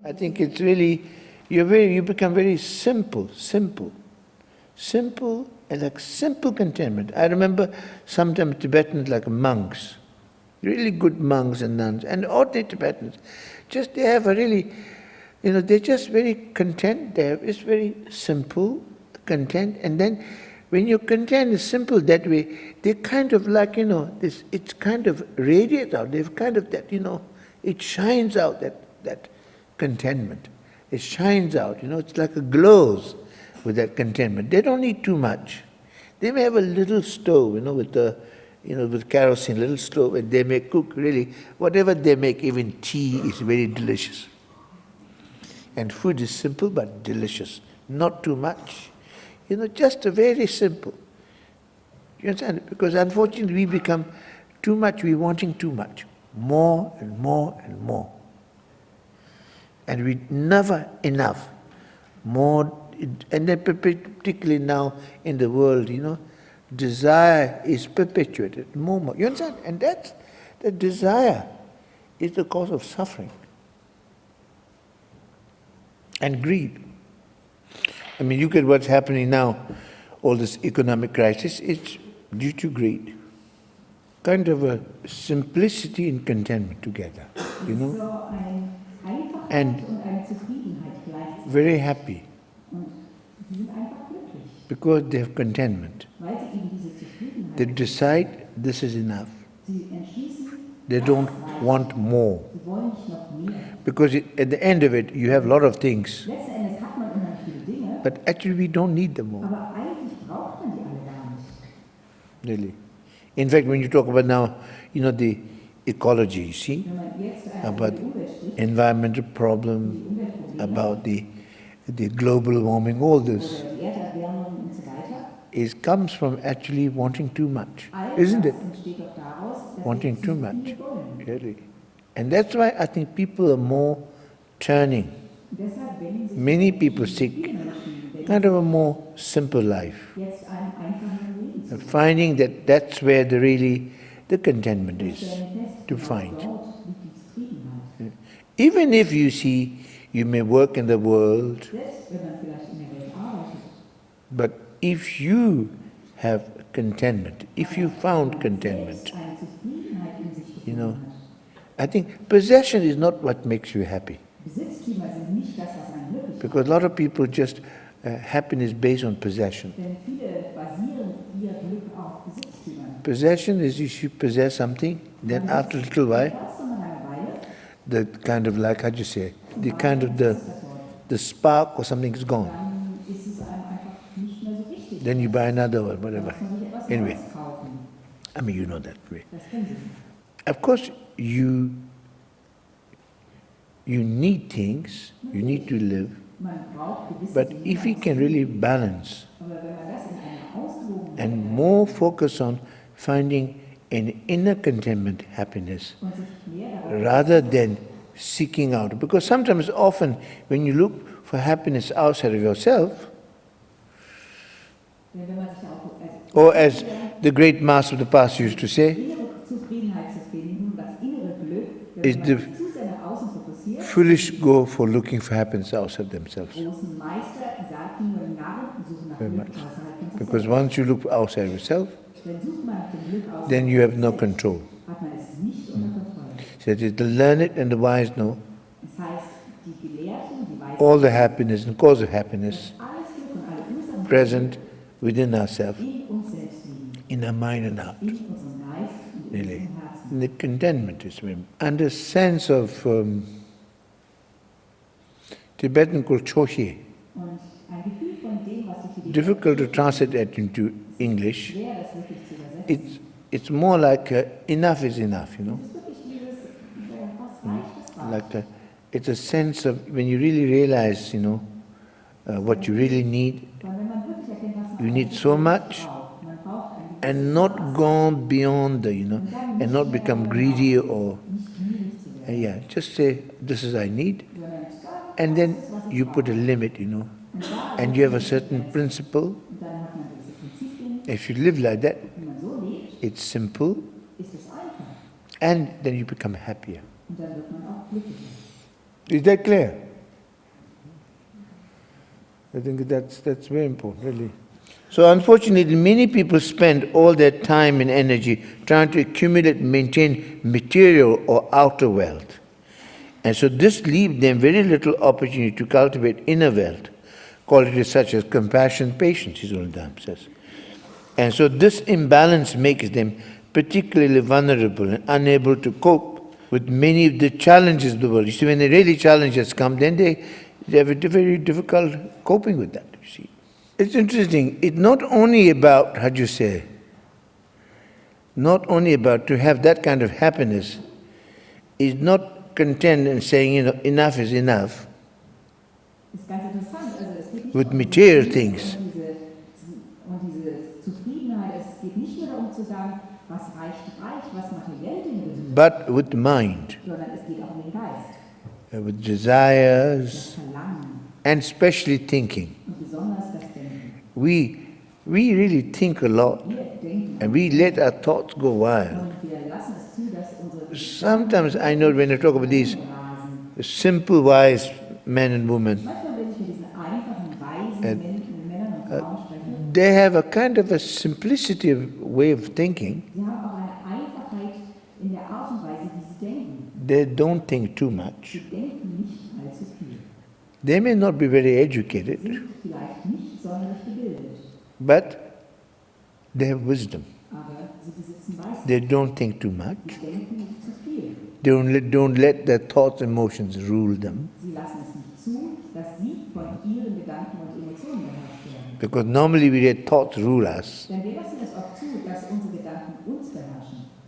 I think it's really, you become very simple, and like simple contentment. I remember sometimes Tibetans like monks, really good monks and nuns, and ordinary Tibetans, just they have a really, they're just very content. It's very simple, content, and then when you're content is simple that way, they kind of like, this, it's kind of radiates out. They've kind of that, it shines out, that contentment. It shines out, it's like a glows with that contentment. They don't need too much. They may have a little stove, with kerosene, little stove, and they may cook really, whatever they make, even tea is very delicious. And food is simple but delicious, not too much. Just a very simple. You understand? Because unfortunately we become too much, we're wanting too much. More and more and more. And we never enough. More, and then particularly now in the world, desire is perpetuated, more. You understand? And that's, the desire is the cause of suffering. And greed. I mean, look at what's happening now, all this economic crisis, it's due to greed. Kind of a simplicity and contentment together, And very happy. Because they have contentment. They decide this is enough. They don't want more. Because at the end of it, you have a lot of things. But actually we don't need them all. Really. In fact, when you talk about now, the ecology, you see, about environmental problem, about the global warming, all this, comes from actually wanting too much, isn't it? Wanting too much, really. And that's why I think people are more turning. Many people seek kind of a more simple life. Finding that that's where the contentment is to find. Even if you see, you may work in the world, but if you have contentment, if you found contentment, I think possession is not what makes you happy. Because a lot of people just, happiness based on possession. Possession is if you possess something, then after a little while, the kind of like, how'd you say, the kind of the spark or something is gone. Then you buy another or whatever. Anyway, I mean, you know that way. Of course, you need things, you need to live, but if we can really balance and more focus on finding an inner contentment, happiness, rather than seeking out. Because sometimes, often, when you look for happiness outside of yourself, or as the great master of the past used to say, is the foolish go for looking for happiness outside themselves. Very much. Because once you look outside yourself, then you have no control. So it is the learned and the wise know all the happiness and cause of happiness present within ourselves, in our mind and heart. Really. And the contentment is very, and the sense of Tibetan called choshi. Difficult to translate that into English. It's more like enough is enough, Like it's a sense of when you really realize, what you really need. You need so much, and not go beyond the, and not become greedy or, just say this is I need, and then you put a limit, and you have a certain principle. If you live like that, it's simple, and then you become happier. Is that clear? I think that's very important, really. So unfortunately, many people spend all their time and energy trying to accumulate and maintain material or outer wealth. And so this leaves them very little opportunity to cultivate inner wealth, qualities such as compassion, patience, His Holy Dhamma says. And so this imbalance makes them particularly vulnerable and unable to cope with many of the challenges of the world. You see, when the really challenges come, then they have a very difficult coping with that, you see. It's interesting. It's not only about, not only about to have that kind of happiness, is not content in saying, enough is enough with material things. But with mind, with desires, and especially thinking. We really think a lot, and we let our thoughts go wild. Sometimes I know when I talk about these simple, wise men and women, they have a kind of a simplicity of way of thinking. They don't think too much. They may not be very educated, but they have wisdom. They don't think too much. They don't let their thoughts and emotions rule them. Because normally we let thoughts rule us.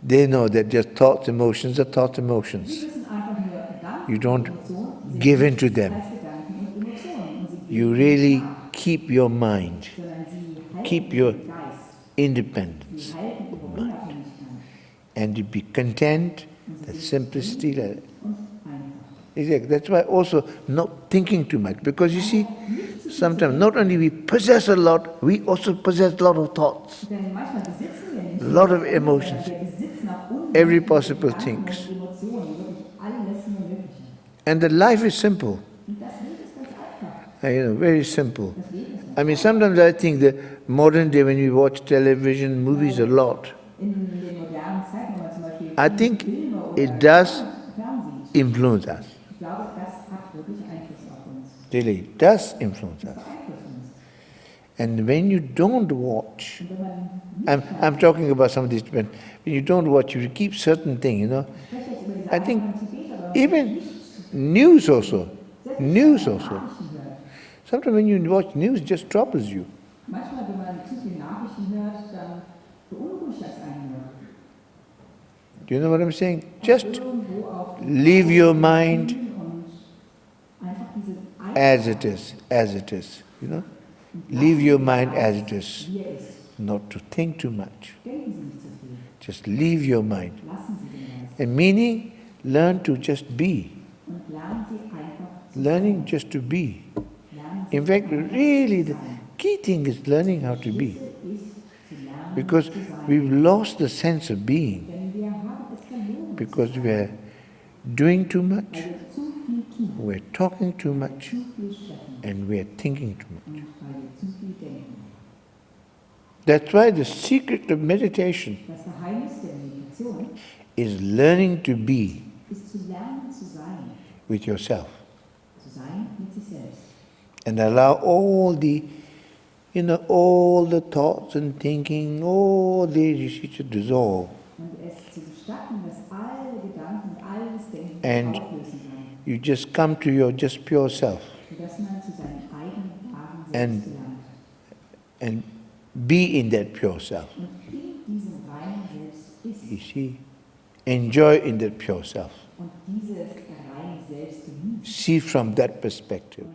They know that just thoughts, emotions are thoughts, emotions. You don't give in to them. You really keep your mind, keep your independence mind, and you be content, that simplicity. Exactly. That's why also not thinking too much, because you see, sometimes not only we possess a lot, we also possess a lot of thoughts, a lot of emotions, every possible things. And the life is simple. Very simple. I mean, sometimes I think the modern day when we watch television, movies a lot, I think it does influence us. Really, it does influence us. And when you don't watch, I'm talking about some of these, when you don't watch, you keep certain things, I think even news also. Sometimes when you watch news, it just troubles you. Do you know what I'm saying? Just leave your mind as it is, Leave your mind as it is, not to think too much. Just leave your mind. And meaning, learn to just be. Learning just to be. In fact, really, the key thing is learning how to be. Because we've lost the sense of being. Because we're doing too much, we're talking too much, and we're thinking too much. That's why the secret of meditation is learning to be with yourself. And allow all the, all the thoughts and thinking, all these to dissolve. And you just come to your just pure self. And be in that pure self. You see? Enjoy in that pure self. See from that perspective.